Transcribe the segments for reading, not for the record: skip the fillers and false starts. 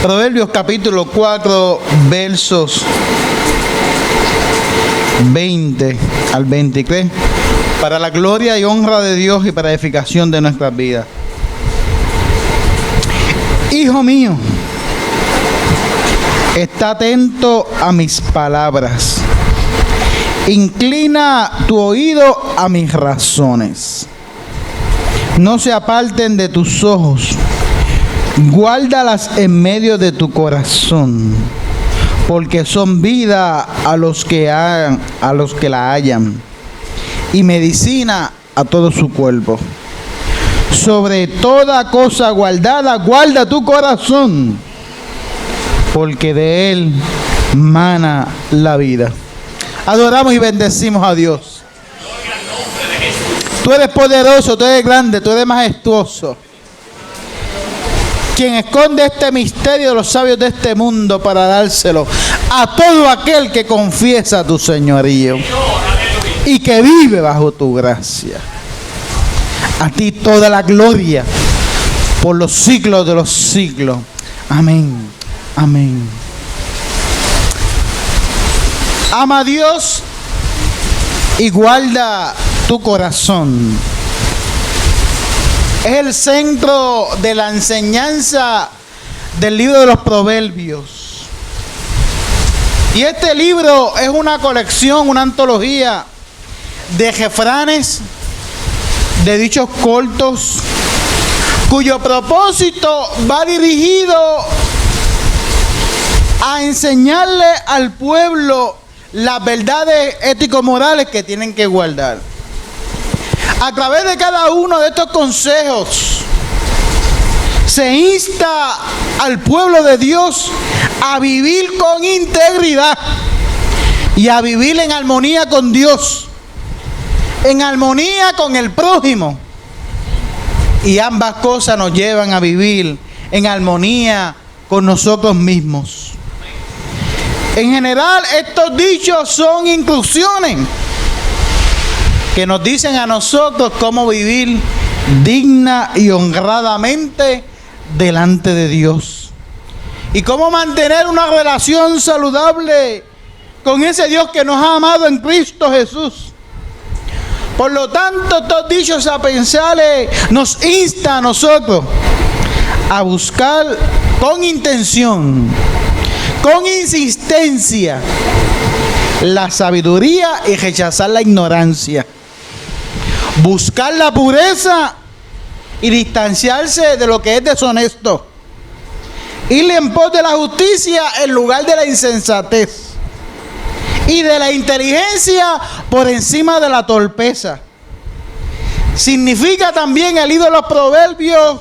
Proverbios capítulo 4, versos 20 al 23, para la gloria y honra de Dios y para edificación de nuestras vidas. Hijo mío, está atento a mis palabras. Inclina tu oído a mis razones. No se aparten de tus ojos. Guárdalas en medio de tu corazón, porque son vida a los que la hallan, y medicina a todo su cuerpo. Sobre toda cosa guardada, guarda tu corazón, porque de él mana la vida. Adoramos y bendecimos a Dios. Tú eres poderoso, tú eres grande, tú eres majestuoso. Quien esconde este misterio de los sabios de este mundo para dárselo a todo aquel que confiesa tu señorío y que vive bajo tu gracia. A ti toda la gloria por los siglos de los siglos. Amén. Amén. Ama a Dios y guarda tu corazón. Es el centro de la enseñanza del libro de los Proverbios. Y este libro es una colección, una antología de refranes, de dichos cortos, cuyo propósito va dirigido a enseñarle al pueblo las verdades ético-morales que tienen que guardar. A través de cada uno de estos consejos se insta al pueblo de Dios a vivir con integridad y a vivir en armonía con Dios, en armonía con el prójimo. Y ambas cosas nos llevan a vivir en armonía con nosotros mismos. En general, estos dichos son instrucciones que nos dicen a nosotros cómo vivir digna y honradamente delante de Dios. Y cómo mantener una relación saludable con ese Dios que nos ha amado en Cristo Jesús. Por lo tanto, estos dichos sapienciales nos insta a nosotros a buscar con intención, con insistencia, la sabiduría y rechazar la ignorancia. Buscar la pureza y distanciarse de lo que es deshonesto. Ir en pos de la justicia en lugar de la insensatez. Y de la inteligencia por encima de la torpeza. Significa también el libro de los Proverbios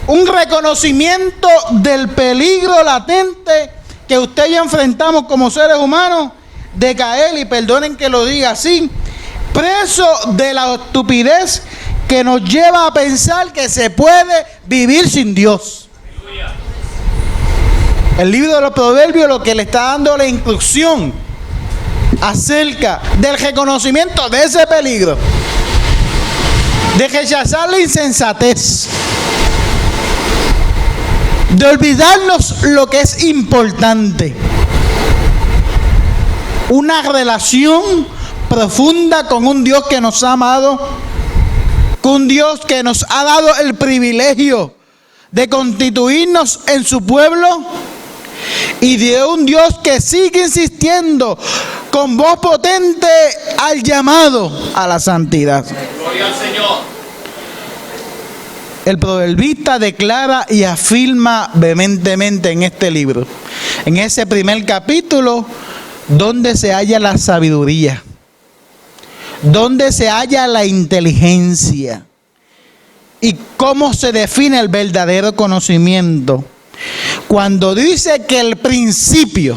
un reconocimiento del peligro latente que usted y yo enfrentamos como seres humanos de caer, y perdonen que lo diga así, preso de la estupidez que nos lleva a pensar que se puede vivir sin Dios. El libro de los Proverbios lo que le está dando la instrucción acerca del reconocimiento de ese peligro, de rechazar la insensatez, de olvidarnos lo que es importante, una relación profunda con un Dios que nos ha amado, con un Dios que nos ha dado el privilegio de constituirnos en su pueblo, y de un Dios que sigue insistiendo con voz potente al llamado a la santidad. Gloria al Señor. El proverbista declara y afirma vehementemente en este libro, en ese primer capítulo, donde se halla la sabiduría, donde se halla la inteligencia y cómo se define el verdadero conocimiento. Cuando dice que el principio,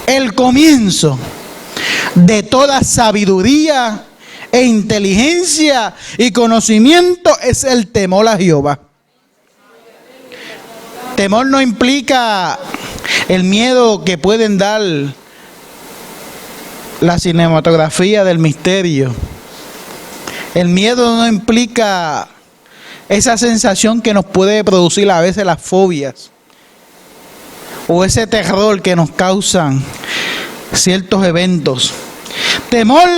el comienzo de toda sabiduría e inteligencia y conocimiento es el temor a Jehová. Temor no implica el miedo que pueden dar la cinematografía del misterio. El miedo no implica esa sensación que nos puede producir a veces las fobias o ese terror que nos causan ciertos eventos. Temor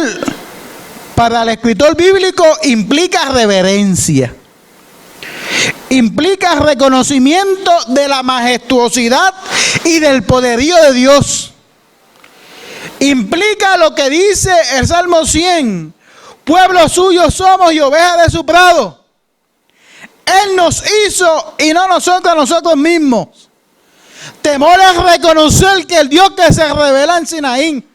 para el escritor bíblico implica reverencia, implica reconocimiento de la majestuosidad y del poderío de Dios. Implica lo que dice el Salmo 100, pueblo suyo somos y ovejas de su prado. Él nos hizo y no nosotros a nosotros mismos. Temor es reconocer que el Dios que se revela en Sinaí,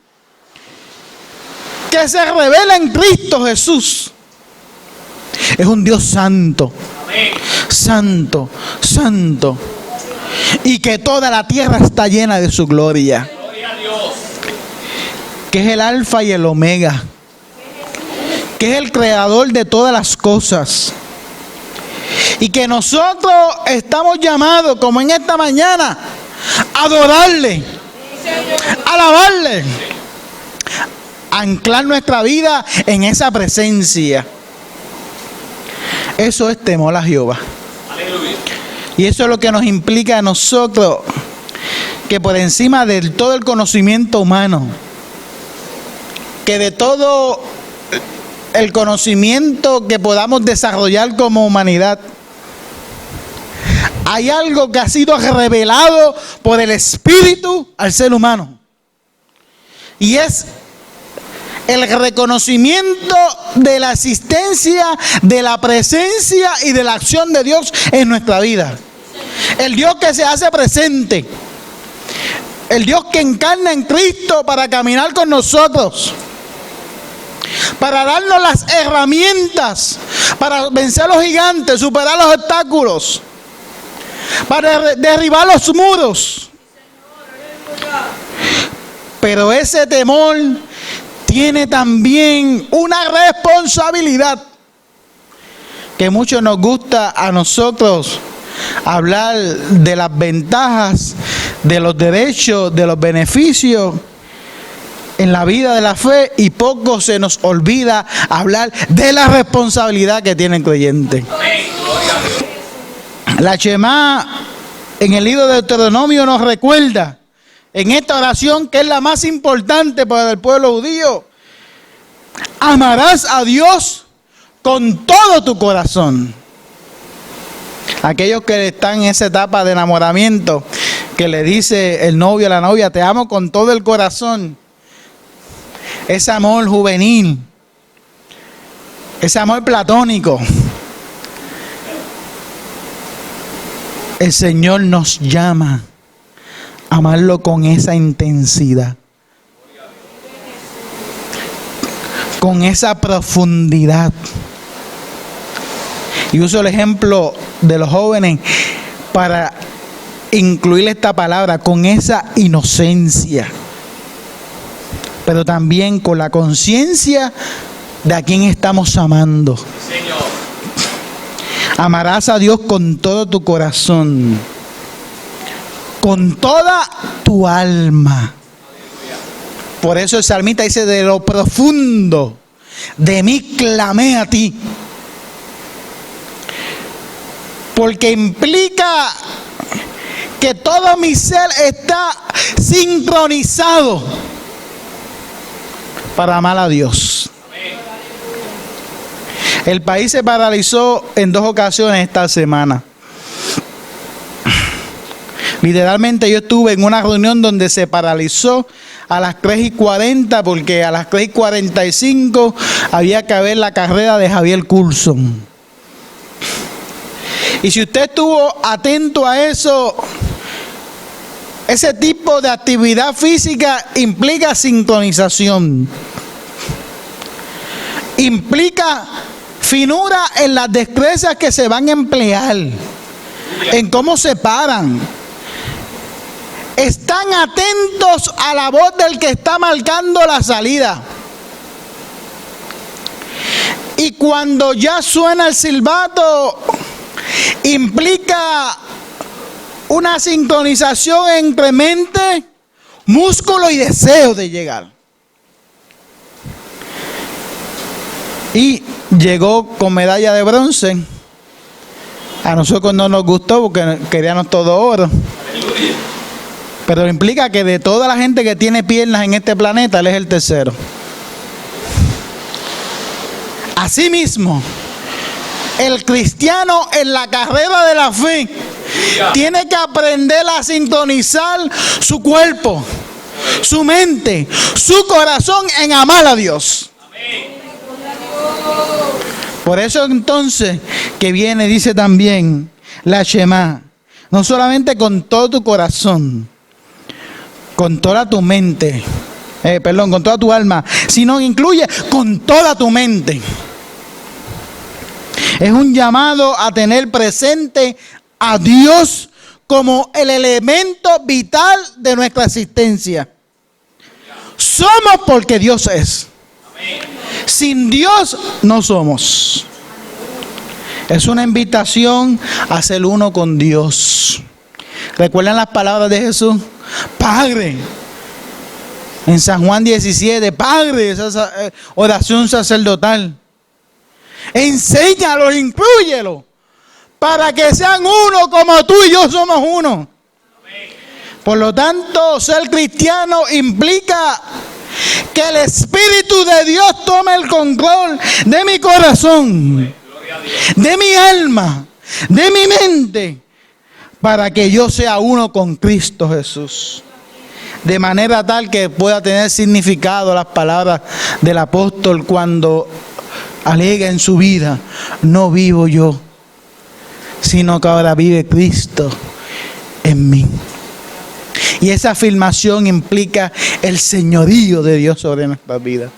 que se revela en Cristo Jesús, es un Dios santo. Amén. Santo, santo. Y que toda la tierra está llena de su gloria. Gloria a Dios. Que es el alfa y el omega. Que es el creador de todas las cosas. Y que nosotros estamos llamados, como en esta mañana, a adorarle, a alabarle, a anclar nuestra vida en esa presencia. Eso es temor a Jehová. Aleluya. Y eso es lo que nos implica a nosotros, que por encima de todo el conocimiento humano, que de todo el conocimiento que podamos desarrollar como humanidad, hay algo que ha sido revelado por el Espíritu al ser humano. Y es el reconocimiento de la existencia, de la presencia y de la acción de Dios en nuestra vida. El Dios que se hace presente. El Dios que encarna en Cristo para caminar con nosotros. Para darnos las herramientas para vencer a los gigantes, superar los obstáculos, para derribar los muros. Pero ese temor tiene también una responsabilidad que mucho nos gusta a nosotros hablar de las ventajas, de los derechos, de los beneficios en la vida de la fe, y poco se nos olvida hablar de la responsabilidad que tiene el creyente. La Shemá en el libro de Deuteronomio nos recuerda en esta oración, que es la más importante para el pueblo judío: amarás a Dios con todo tu corazón. Aquellos que están en esa etapa de enamoramiento, que le dice el novio a la novia: te amo con todo el corazón. Ese amor juvenil, ese amor platónico, el Señor nos llama a amarlo con esa intensidad, con esa profundidad. Y uso el ejemplo de los jóvenes para incluir esta palabra, con esa inocencia, pero también con la conciencia de a quién estamos amando. Señor. Amarás a Dios con todo tu corazón, con toda tu alma. Por eso el salmista dice: de lo profundo de mí clamé a ti. Porque implica que todo mi ser está sincronizado para amar a Dios. El país se paralizó en 2 ocasiones esta semana. Literalmente yo estuve en una reunión donde se paralizó a las 3:40, porque a las 3:45 había que ver la carrera de Javier Coulson. Y si usted estuvo atento a eso, ese tipo de actividad física implica sincronización, implica finura en las destrezas que se van a emplear, en cómo se paran. Están atentos a la voz del que está marcando la salida. Y cuando ya suena el silbato, implica una sincronización entre mente, músculo y deseo de llegar. Y llegó con medalla de bronce A nosotros no nos gustó porque queríamos todo oro. Pero implica que de toda la gente que tiene piernas en este planeta, Él es el tercero. Asimismo, el cristiano en la carrera de la fe tiene que aprender a sintonizar su cuerpo, su mente, su corazón en amar a Dios. Por eso entonces que viene, dice también la Shema, no solamente con todo tu corazón, con toda tu mente, con toda tu alma, sino que incluye con toda tu mente. Es un llamado a tener presente a Dios como el elemento vital de nuestra existencia. Somos porque Dios es. Sin Dios no somos. Es una invitación a ser uno con Dios. ¿Recuerdan las palabras de Jesús? Padre, en San Juan 17, Padre, esa oración sacerdotal. Enséñalo, inclúyelo, para que sean uno como tú y yo somos uno. Por lo tanto, ser cristiano implica que el Espíritu de Dios tome el control de mi corazón, de mi alma, de mi mente, para que yo sea uno con Cristo Jesús. De manera tal que pueda tener significado las palabras del apóstol cuando alega en su vida: no vivo yo, sino que ahora vive Cristo en mí. Y esa afirmación implica el señorío de Dios sobre nuestras vidas.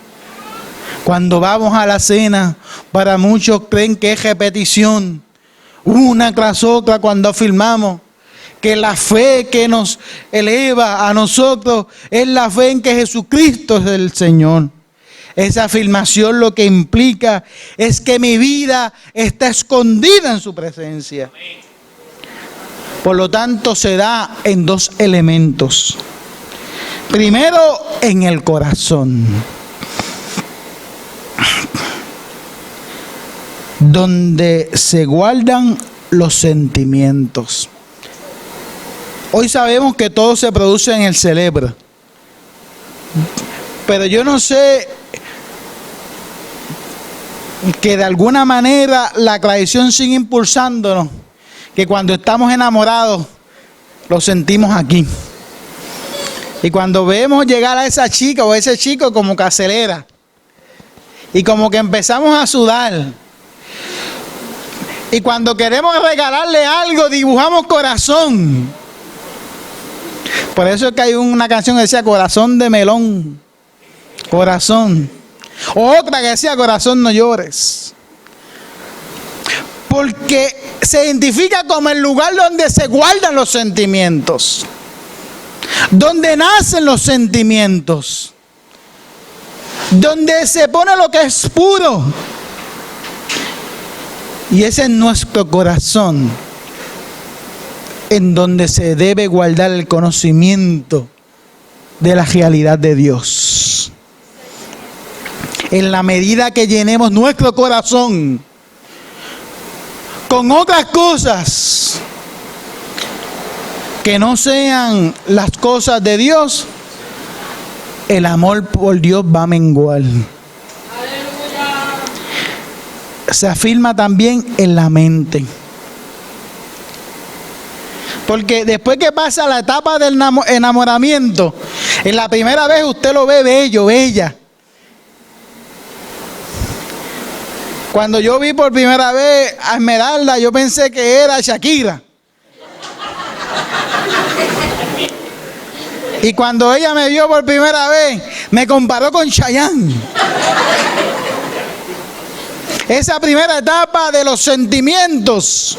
Cuando vamos a la cena, para muchos creen que es repetición, una tras otra, cuando afirmamos que la fe que nos eleva a nosotros es la fe en que Jesucristo es el Señor. Esa afirmación lo que implica es que mi vida está escondida en su presencia. Por lo tanto, se da en dos elementos. Primero, en el corazón, donde se guardan los sentimientos. Hoy sabemos que todo se produce en el cerebro, pero yo no sé que de alguna manera la tradición sigue impulsándonos, que cuando estamos enamorados lo sentimos aquí, y cuando vemos llegar a esa chica o a ese chico, como que acelera y como que empezamos a sudar, y cuando queremos regalarle algo dibujamos corazón. Por eso es que hay una canción que decía corazón de melón, corazón. O otra que decía corazón no llores. Porque se identifica como el lugar donde se guardan los sentimientos, donde nacen los sentimientos, donde se pone lo que es puro. Y ese es nuestro corazón, en donde se debe guardar el conocimiento de la realidad de Dios. En la medida que llenemos nuestro corazón con otras cosas que no sean las cosas de Dios, el amor por Dios va a menguar. Se afirma también en la mente. Porque después que pasa la etapa del enamoramiento, en la primera vez usted lo ve bello, bella. Cuando yo vi por primera vez a Esmeralda, yo pensé que era Shakira. Y cuando ella me vio por primera vez, me comparó con Chayanne. Esa primera etapa de los sentimientos.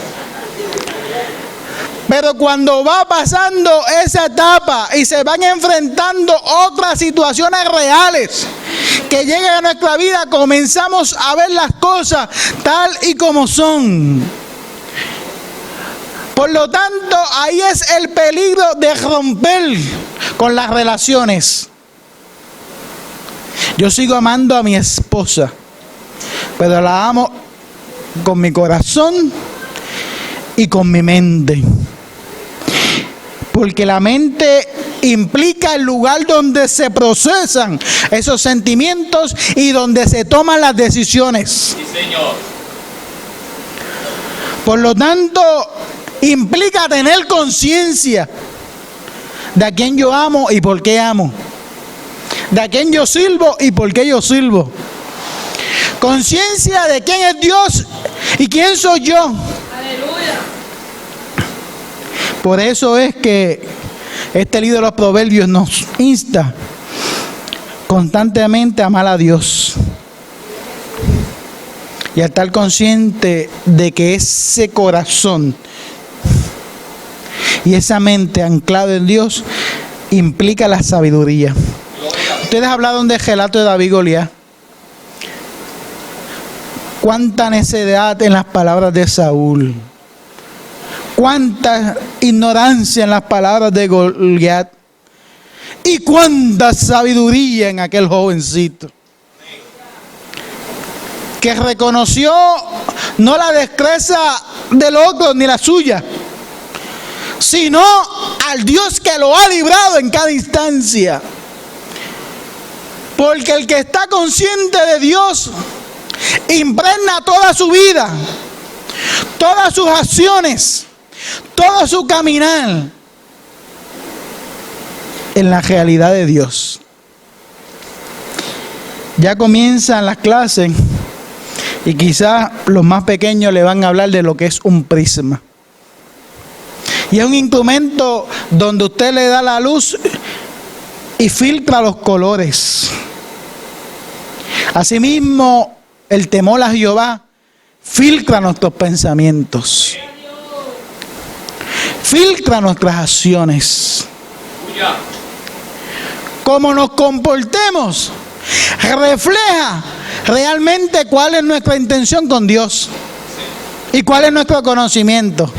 Pero cuando va pasando esa etapa y se van enfrentando otras situaciones reales que llegan a nuestra vida, comenzamos a ver las cosas tal y como son. Por lo tanto, ahí es el peligro de romper con las relaciones. Yo sigo amando a mi esposa, pero la amo con mi corazón y con mi mente. Porque la mente implica el lugar donde se procesan esos sentimientos y donde se toman las decisiones. Sí, Señor. Por lo tanto, implica tener conciencia de a quién yo amo y por qué amo. De a quién yo sirvo y por qué yo sirvo. Conciencia de quién es Dios y quién soy yo. Aleluya. Por eso es que este libro de los Proverbios nos insta constantemente a amar a Dios y a estar consciente de que ese corazón y esa mente anclada en Dios implica la sabiduría. Ustedes hablaron del relato de David y Goliat. Cuánta necedad en las palabras de Saúl. Cuánta ignorancia en las palabras de Goliat. Y cuánta sabiduría en aquel jovencito. Que reconoció no la destreza del otro ni la suya, sino al Dios que lo ha librado en cada instancia. Porque el que está consciente de Dios impregna toda su vida, todas sus acciones, todo su caminar en la realidad de Dios. Ya comienzan las clases y quizás los más pequeños le van a hablar de lo que es un prisma. Y es un instrumento donde usted le da la luz y filtra los colores. Asimismo, el temor a Jehová filtra nuestros pensamientos, filtra nuestras acciones. Cómo nos comportemos refleja realmente cuál es nuestra intención con Dios y cuál es nuestro conocimiento.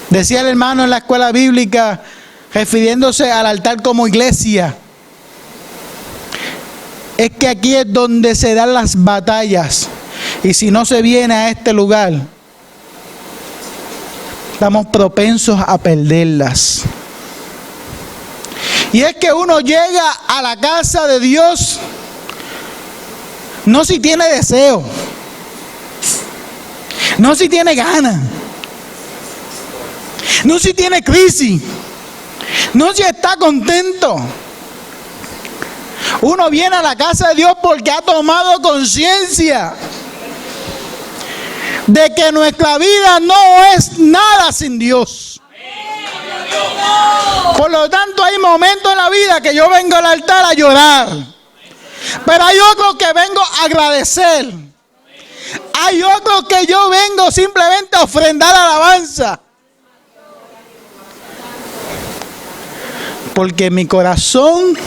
Decía el hermano en la escuela bíblica, refiriéndose al altar como iglesia, es que aquí es donde se dan las batallas, y si no se viene a este lugar, estamos propensos a perderlas. Y es que uno llega a la casa de Dios no si tiene deseo, no si tiene ganas, no si tiene crisis, no si está contento. Uno viene a la casa de Dios porque ha tomado conciencia de que nuestra vida no es nada sin Dios. Por lo tanto, hay momentos en la vida que yo vengo al altar a llorar, pero hay otros que vengo a agradecer. Hay otros que yo vengo simplemente a ofrendar alabanza, porque mi corazón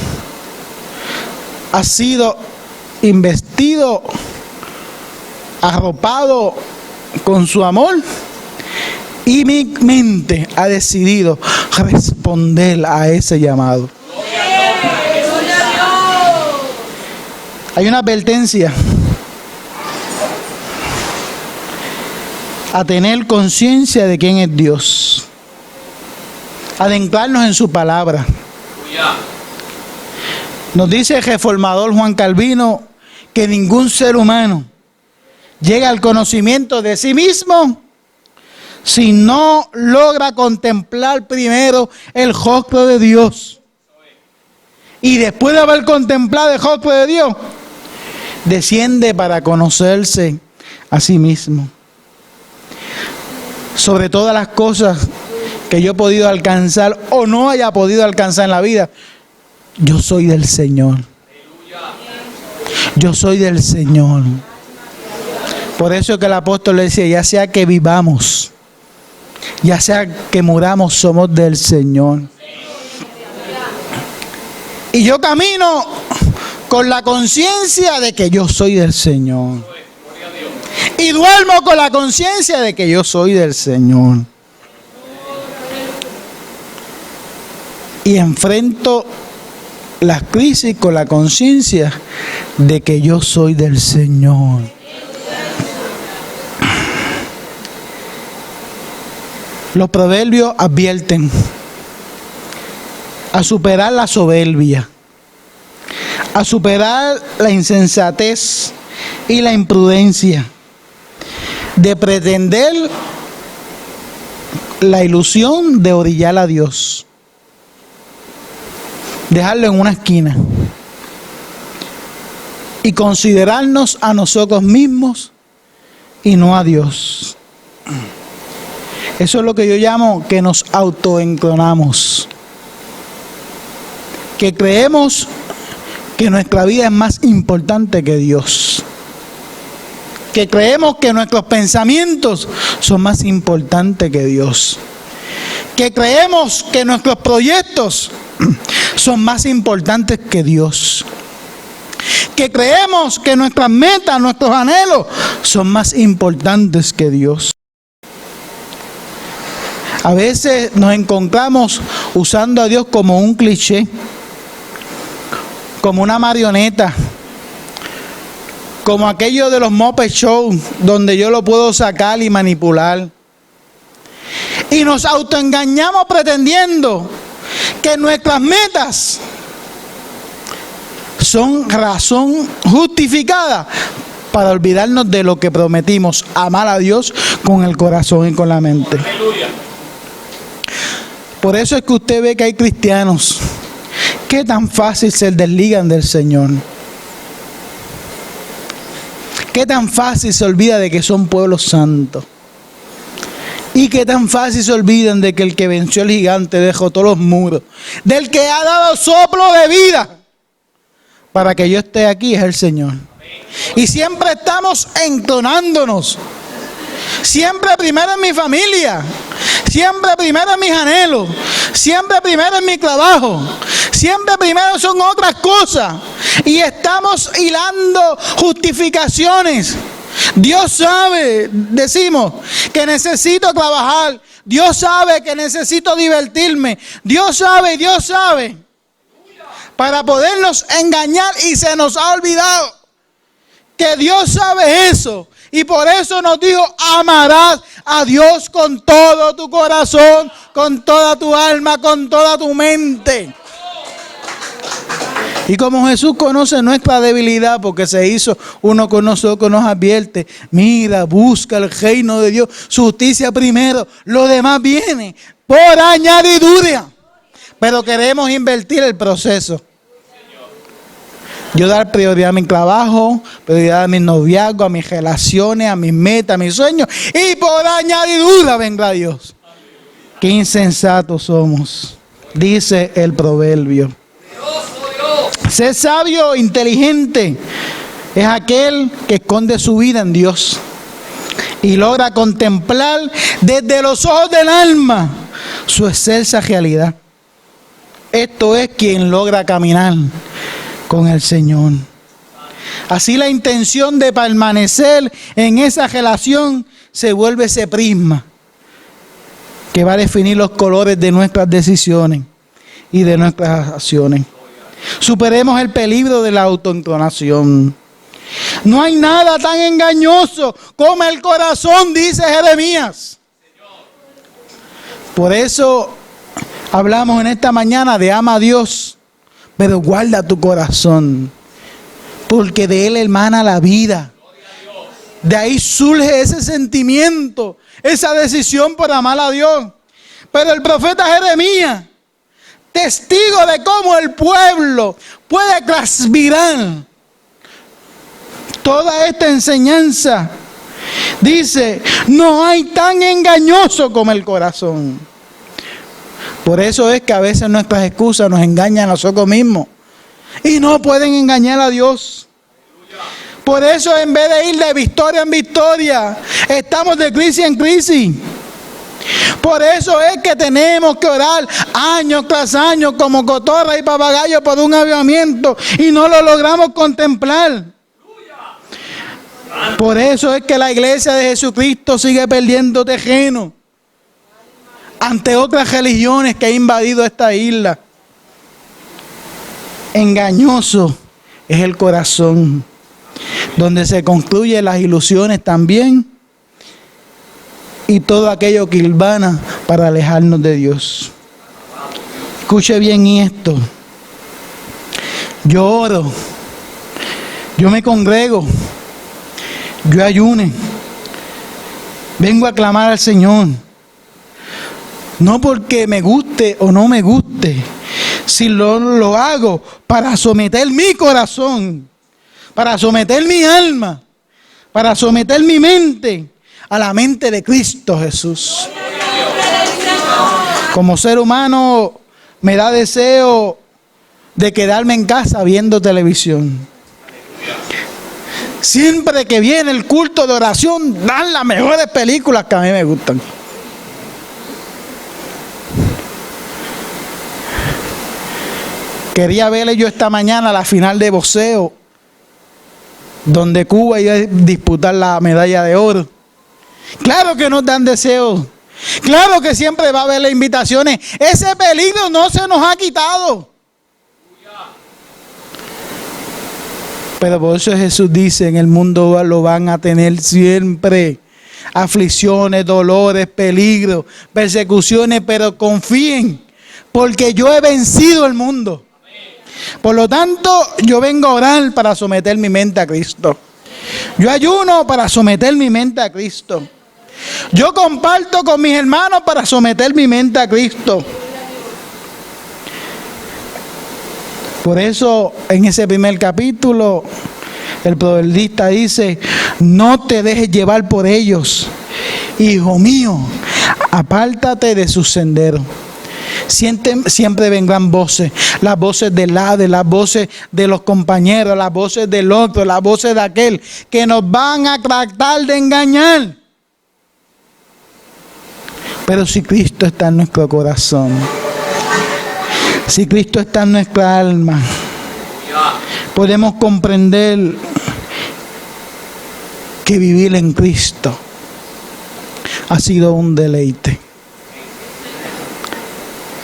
ha sido investido, arropado con su amor, y mi mente ha decidido responder a ese llamado. Hay una advertencia a tener conciencia de quién es Dios, adentrarnos en su palabra. Nos dice el reformador Juan Calvino que ningún ser humano llega al conocimiento de sí mismo si no logra contemplar primero el rostro de Dios. Y después de haber contemplado el rostro de Dios, desciende para conocerse a sí mismo. Sobre todas las cosas que yo he podido alcanzar o no haya podido alcanzar en la vida, yo soy del Señor. Yo soy del Señor. Por eso que el apóstol le decía, ya sea que vivamos, ya sea que muramos, somos del Señor. Y yo camino con la conciencia de que yo soy del Señor. Y duermo con la conciencia de que yo soy del Señor. Y enfrento las crisis con la conciencia de que yo soy del Señor. Los proverbios advierten a superar la soberbia, a superar la insensatez y la imprudencia de pretender la ilusión de orillar a Dios, dejarlo en una esquina y considerarnos a nosotros mismos y no a Dios. Eso es lo que yo llamo que nos autoentonamos, que creemos que nuestra vida es más importante que Dios, que creemos que nuestros pensamientos son más importantes que Dios, que creemos que nuestros proyectos son más importantes que Dios, que creemos que nuestras metas, nuestros anhelos son más importantes que Dios. A veces nos encontramos usando a Dios como un cliché, como una marioneta, como aquello de los Muppet Show, donde yo lo puedo sacar y manipular. Y nos autoengañamos pretendiendo que nuestras metas son razón justificada para olvidarnos de lo que prometimos, amar a Dios con el corazón y con la mente. Aleluya. Por eso es que usted ve que hay cristianos que tan fácil se desligan del Señor, que tan fácil se olvida de que son pueblos santos, y que tan fácil se olvidan de que el que venció al gigante dejó todos los muros, del que ha dado soplo de vida para que yo esté aquí, es el Señor. Y siempre estamos entonándonos, siempre primero en mi familia, siempre primero en mis anhelos, siempre primero en mi trabajo, siempre primero son otras cosas, y estamos hilando justificaciones. Dios sabe, decimos, que necesito trabajar. Dios sabe que necesito divertirme. Dios sabe, para podernos engañar, y se nos ha olvidado que Dios sabe eso. Y por eso nos dijo: amarás a Dios con todo tu corazón, con toda tu alma, con toda tu mente. Y como Jesús conoce nuestra debilidad, porque se hizo uno con nosotros, nos advierte: mira, busca el reino de Dios, su justicia primero, lo demás viene por añadidura. Pero queremos invertir el proceso. Yo dar prioridad a mi trabajo, prioridad a mis noviazgos, a mis relaciones, a mis metas, a mis sueños, y por añadidura vendrá Dios. Qué insensatos somos, dice el proverbio. Ser sabio e inteligente es aquel que esconde su vida en Dios y logra contemplar desde los ojos del alma su excelsa realidad. Esto es quien logra caminar con el Señor. Así la intención de permanecer en esa relación se vuelve ese prisma que va a definir los colores de nuestras decisiones y de nuestras acciones. Superemos el peligro de la autoentonación. No hay nada tan engañoso como el corazón, dice Jeremías. Por eso hablamos en esta mañana de ama a Dios, pero guarda tu corazón, porque de él emana la vida. De ahí surge ese sentimiento, esa decisión por amar a Dios. Pero el profeta Jeremías, testigo de cómo el pueblo puede transpirar toda esta enseñanza, dice: no hay tan engañoso como el corazón. Por eso es que a veces nuestras excusas nos engañan a nosotros mismos y no pueden engañar a Dios. Por eso, en vez de ir de victoria en victoria, estamos de crisis en crisis. Por eso es que tenemos que orar año tras año como cotorra y papagayo por un avivamiento y no lo logramos contemplar. Por eso es que la iglesia de Jesucristo sigue perdiendo terreno ante otras religiones que han invadido esta isla. Engañoso es el corazón, donde se construyen las ilusiones también, y todo aquello que hilvana para alejarnos de Dios. Escuche bien esto. Yo oro, yo me congrego, yo ayune, vengo a clamar al Señor. No porque me guste o no me guste, sino lo hago para someter mi corazón, para someter mi alma, para someter mi mente a la mente de Cristo Jesús. Como ser humano me da deseo de quedarme en casa viendo televisión. Siempre que viene el culto de oración, dan las mejores películas que a mí me gustan. Quería verle yo esta mañana la final de boxeo, donde Cuba iba a disputar la medalla de oro. Claro que nos dan deseos. Claro que siempre va a haber las invitaciones. Ese peligro no se nos ha quitado. Pero por eso Jesús dice, en el mundo lo van a tener siempre. Aflicciones, dolores, peligros, persecuciones, pero confíen, porque yo he vencido el mundo. Por lo tanto, yo vengo a orar para someter mi mente a Cristo. Yo ayuno para someter mi mente a Cristo. Yo comparto con mis hermanos para someter mi mente a Cristo. Por eso, en ese primer capítulo, el proverbista dice, no te dejes llevar por ellos, hijo mío, apártate de sus senderos. Siempre vendrán voces, las voces del lado, las voces de los compañeros, las voces del otro, las voces de aquel, que nos van a tratar de engañar. Pero si Cristo está en nuestro corazón, si Cristo está en nuestra alma, podemos comprender que vivir en Cristo ha sido un deleite.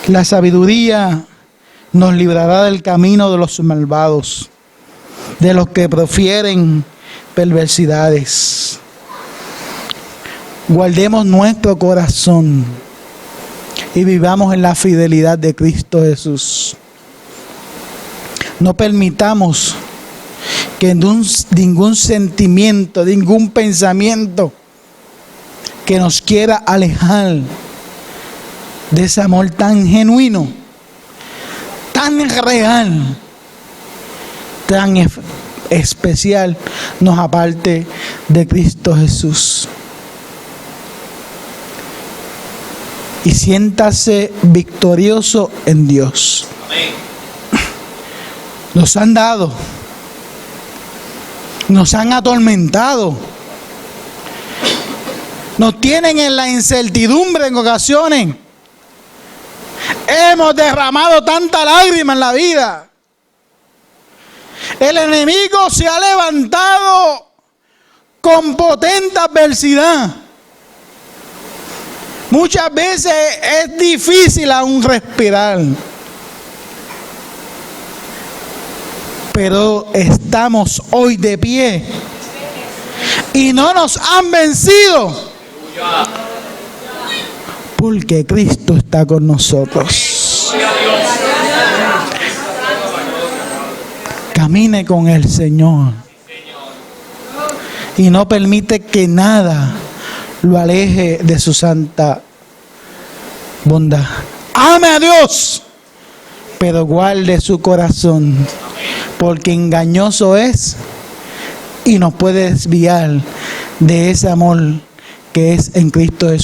La sabiduría nos librará del camino de los malvados, de los que profieren perversidades. Guardemos nuestro corazón y vivamos en la fidelidad de Cristo Jesús. No permitamos que ningún sentimiento, ningún pensamiento que nos quiera alejar de ese amor tan genuino, tan real, tan especial, nos aparte de Cristo Jesús. Y siéntase victorioso en Dios. Nos han dado, nos han atormentado, nos tienen en la incertidumbre en ocasiones. Hemos derramado tanta lágrima en la vida. El enemigo se ha levantado con potente adversidad. Muchas veces es difícil aún respirar. Pero estamos hoy de pie y no nos han vencido. Porque Cristo está con nosotros. Camine con el Señor. Y no permite que nada lo aleje de su santa bondad. Ame a Dios, pero guarde su corazón, porque engañoso es y nos puede desviar de ese amor que es en Cristo Jesús.